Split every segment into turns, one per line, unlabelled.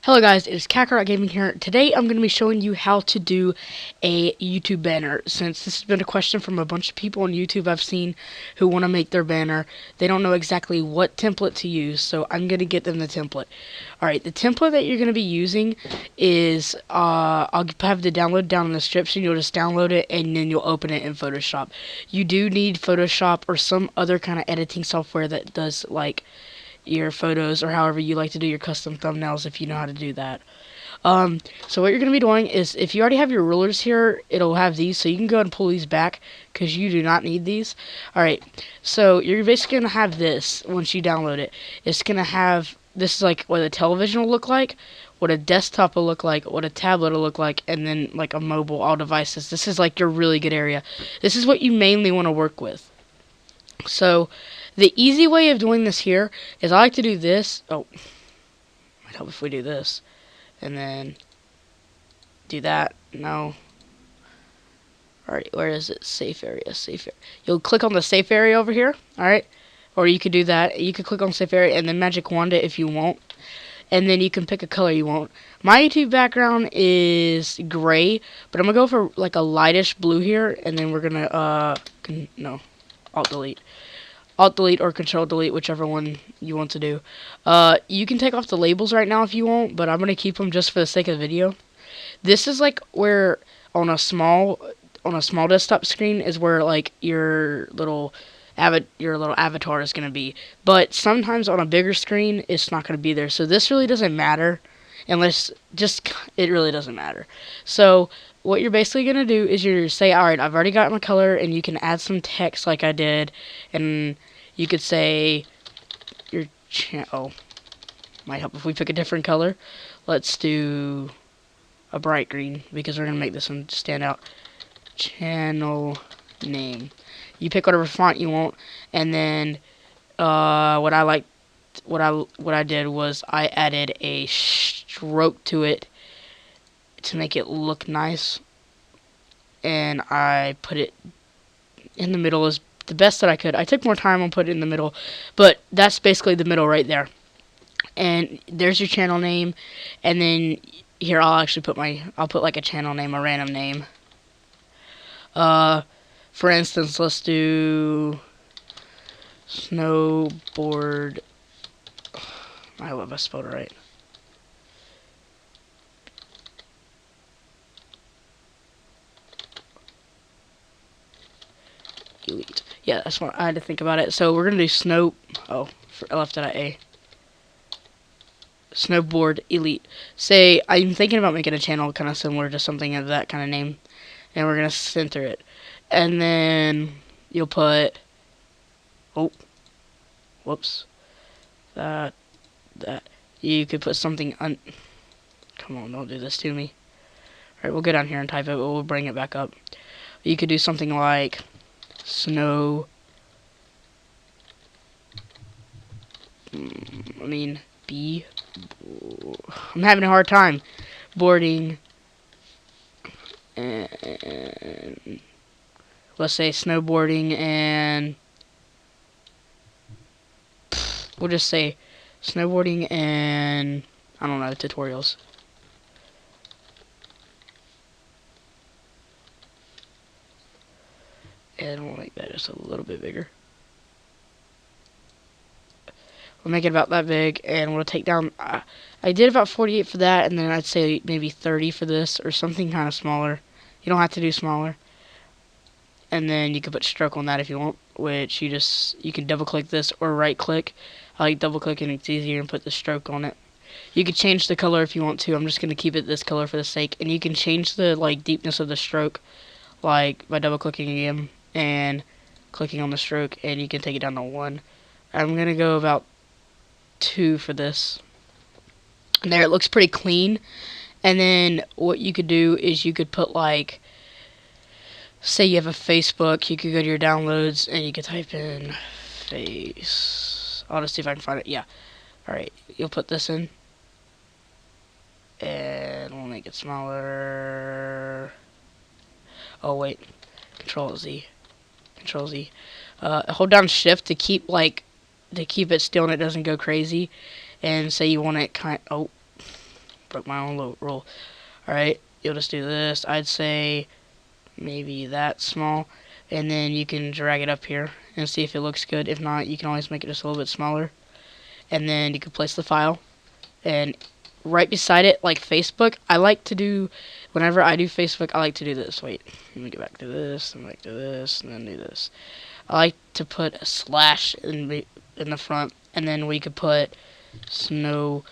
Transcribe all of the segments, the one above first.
Hello guys, it's Gaming here. Today I'm going to be showing you how to do a YouTube banner. Since this has been a question from a bunch of people on YouTube I've seen who want to make their banner, they don't know exactly what template to use, so I'm going to get them the template. Alright, the template that you're going to be using is, I'll have the download down in the description. You'll just download it and then you'll open it in Photoshop. You do need Photoshop or some other kind of editing software that does like your photos or however you like to do your custom thumbnails if you know how to do that. So what you're going to be doing is, if you already have your rulers here, it'll have these, so you can go and pull these back because you do not need these. Alright, so you're basically going to have this once you download it. It's going to have, this is like what a television will look like, what a desktop will look like, what a tablet will look like, and then like a mobile, all devices. This is like your really good area. This is what you mainly want to work with. So the easy way of doing this here is I like to do this. Oh, might help if we do this. And then do that. No. Alright, where is it? Safe area, safe area. You'll click on the safe area over here. Alright. Or you could do that. You could click on safe area and then magic wand it if you want. And then you can pick a color you want. My YouTube background is gray, but I'm going to go for like a lightish blue here. And then we're going to, no, Alt-Delete. Alt-Delete or Control-Delete, whichever one you want to do. You can take off the labels right now if you want, but I'm going to keep them just for the sake of the video. This is like where, on a small desktop screen, is where like your little avatar is going to be. But sometimes on a bigger screen, it's not going to be there. So this really doesn't matter, unless, it really doesn't matter. So what you're basically going to do is you're say, alright, I've already got my color, and you can add some text like I did, and you could say your oh, might help if we pick a different color. Let's do a bright green, because we're going to make this one stand out. Channel name. You pick whatever font you want, and then what I did was I added a stroke to it to make it look nice, and I put it in the middle as the best that I could. I took more time on putting it in the middle, but that's basically the middle right there. And there's your channel name, and then here I'll actually put I'll put like a channel name, a random name. For instance, let's do snowboard. I hope I spelled it right. Elite. Yeah, that's what I had to think about it. So we're gonna do snow. Oh, I left it at A. Snowboard Elite. Say I'm thinking about making a channel kind of similar to something of that kind of name, and we're gonna center it, and then you'll put. Oh, whoops. That. You could put something on. Come on, don't do this to me. Alright, we'll go down here and type it, but we'll bring it back up. You could do something like snow. B. I'm having a hard time. Boarding. And let's say snowboarding, and we'll just say snowboarding and I don't know, tutorials. And we'll make that just a little bit bigger. We'll make it about that big, and we'll take down, I did about 48 for that, and then I'd say maybe 30 for this, or something kind of smaller. You don't have to do smaller. And then you can put stroke on that if you want, which you can double click this or right click. I like double clicking, it's easier, and put the stroke on it. You can change the color if you want to. I'm just going to keep it this color for the sake, and you can change the like deepness of the stroke, like by double clicking again and clicking on the stroke, and you can take it down to 1. I'm going to go about 2 for this. And there, it looks pretty clean. And then what you could do is you could put like, say you have a Facebook, you could go to your downloads and you could type in face. I'll just see if I can find it. Yeah. Alright, you'll put this in. And we'll make it smaller. Oh wait. Control Z. Control Z. Hold down shift to keep it still and it doesn't go crazy. And say you want it broke my own rule. Alright, you'll just do this. I'd say maybe that small, and then you can drag it up here and see if it looks good. If not, you can always make it just a little bit smaller, and then you can place the file. And right beside it, like Facebook, I like to do, whenever I do Facebook, I like to do this. Wait, let me go back to this, and back to this, and then do this. I like to put a slash in the front, and then we could put snowboard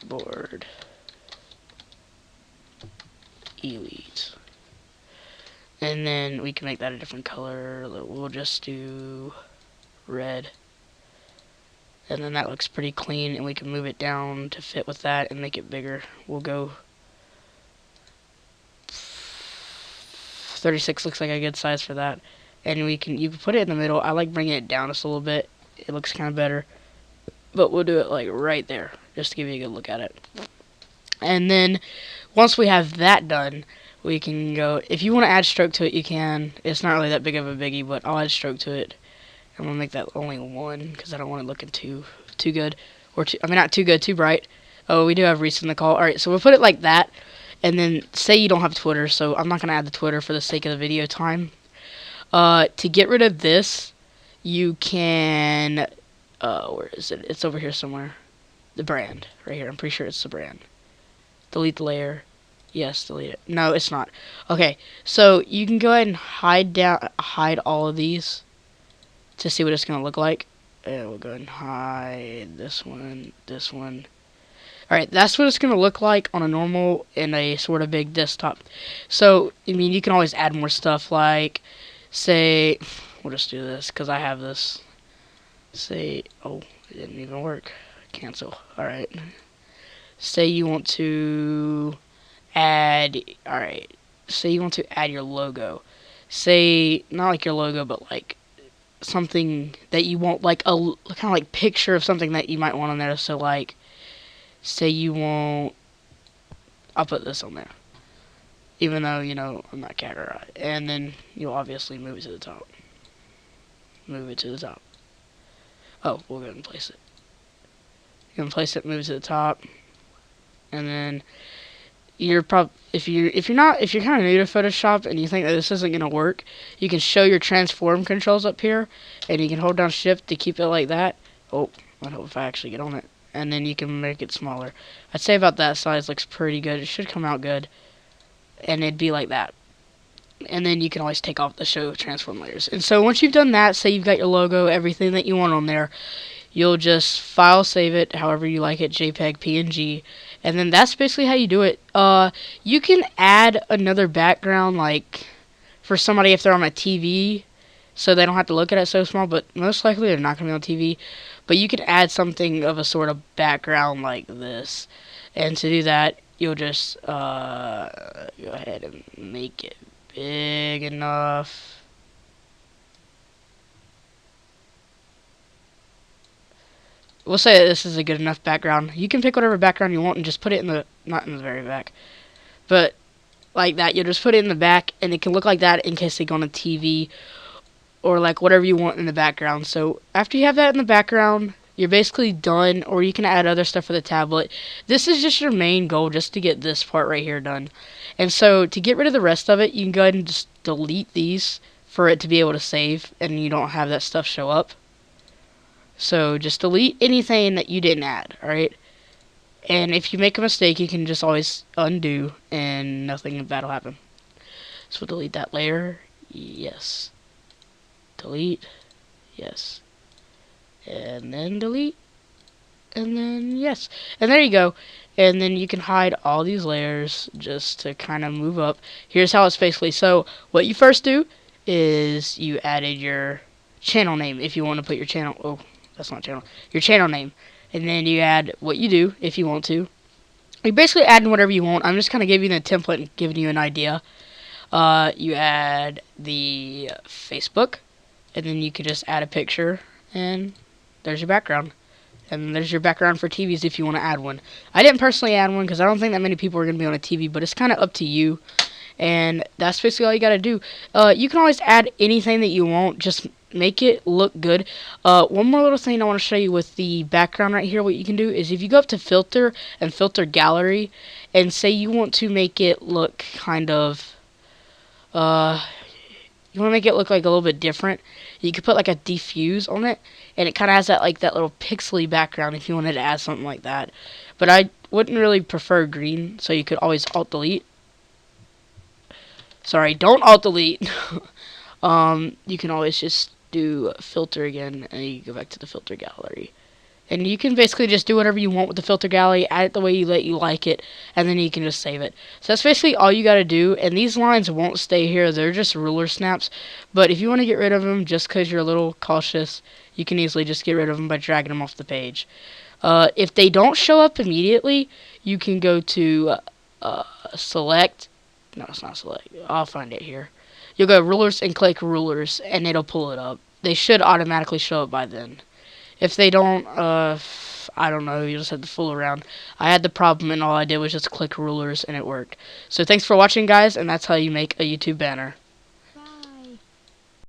board elite, and then we can make that a different color. We'll just do red, and then that looks pretty clean, and we can move it down to fit with that and make it bigger. We'll go 36 looks like a good size for that, and you can put it in the middle. I like bringing it down just a little bit. It looks kind of better, but we'll do it like right there just to give you a good look at it. And then once we have that done, we can go, if you want to add stroke to it, you can. It's not really that big of a biggie, but I'll add stroke to it. I'm gonna make that only 1 because I don't want it looking too good, or not too good, too bright. Oh, we do have Reese in the call. All right, so we'll put it like that. And then say you don't have Twitter, so I'm not going to add the Twitter for the sake of the video time. To get rid of this, you can, where is it? It's over here somewhere. The brand, right here. I'm pretty sure it's the brand. Delete the layer. Yes, delete it. No, it's not. Okay, so you can go ahead and hide all of these to see what it's going to look like. And we'll go ahead and hide this one, this one. Alright, that's what it's going to look like on a normal and a sort of big desktop. So, I mean, you can always add more stuff, like, say, we'll just do this, because I have this. Say, oh, it didn't even work. Cancel. Alright. Say you want to add, alright, say you want to add your logo. Say, not like your logo, but like something that you want, like a kind of like picture of something that you might want on there. So, like, say you want, I'll put this on there, even though, you know, I'm not categorized. And then you'll obviously move it to the top. Move it to the top. Oh, we'll go ahead and place it. You can place it, move it to the top, and then you're if you're kind of new to Photoshop and you think that this isn't gonna work, you can show your transform controls up here, and you can hold down Shift to keep it like that. Oh, I hope if I actually get on it. And then you can make it smaller. I'd say about that size looks pretty good. It should come out good. And it'd be like that. And then you can always take off the show transform layers. And so once you've done that, say you've got your logo, everything that you want on there, you'll just file save it however you like it, JPEG, PNG. And then that's basically how you do it. You can add another background, like for somebody if they're on a TV, so they don't have to look at it so small, but most likely they're not going to be on TV. But you can add something of a sort of background like this. And to do that, you'll just go ahead and make it big enough. We'll say that this is a good enough background. You can pick whatever background you want and just put it in the, not in the very back, but like that. You'll just put it in the back, and it can look like that in case they go on a TV, or like whatever you want in the background. So after you have that in the background, you're basically done, or you can add other stuff for the tablet. This is just your main goal, just to get this part right here done. And so to get rid of the rest of it, you can go ahead and just delete these for it to be able to save, and you don't have that stuff show up. So just delete anything that you didn't add, alright? And if you make a mistake, you can just always undo, and nothing bad will happen. So we'll delete that layer. Yes. Delete. Yes. And then delete. And then yes. And there you go. And then you can hide all these layers just to kind of move up. Here's how it's basically. So what you first do is you added your channel name if you want to put your channel. Oh, that's not channel. Your channel name. And then you add what you do if you want to. You're basically adding whatever you want. I'm just kind of giving you the template and giving you an idea. You add the Facebook. And then you could just add a picture, and there's your background. And there's your background for TVs if you want to add one. I didn't personally add one because I don't think that many people are going to be on a TV, but it's kind of up to you. And that's basically all you got to do. You can always add anything that you want. Just make it look good. One more little thing I want to show you with the background right here. What you can do is if you go up to filter and filter gallery, and say you want to make it look kind of you want to make it look like a little bit different, you could put like a diffuse on it, and it kind of has that like that little pixely background if you wanted to add something like that. But I wouldn't really prefer green, so you could always alt delete. Sorry, don't alt delete. You can always just do filter again, and you go back to the filter gallery. And you can basically just do whatever you want with the filter gallery, add it the way you like it, and then you can just save it. So that's basically all you gotta do, and these lines won't stay here, they're just ruler snaps. But if you want to get rid of them just because you're a little cautious, you can easily just get rid of them by dragging them off the page. If they don't show up immediately, you can go to select, no it's not select, I'll find it here. You'll go rulers and click rulers, and it'll pull it up. They should automatically show up by then. If they don't, I don't know, you just have to fool around. I had the problem and all I did was just click rulers and it worked. So thanks for watching, guys, and that's how you make a YouTube banner.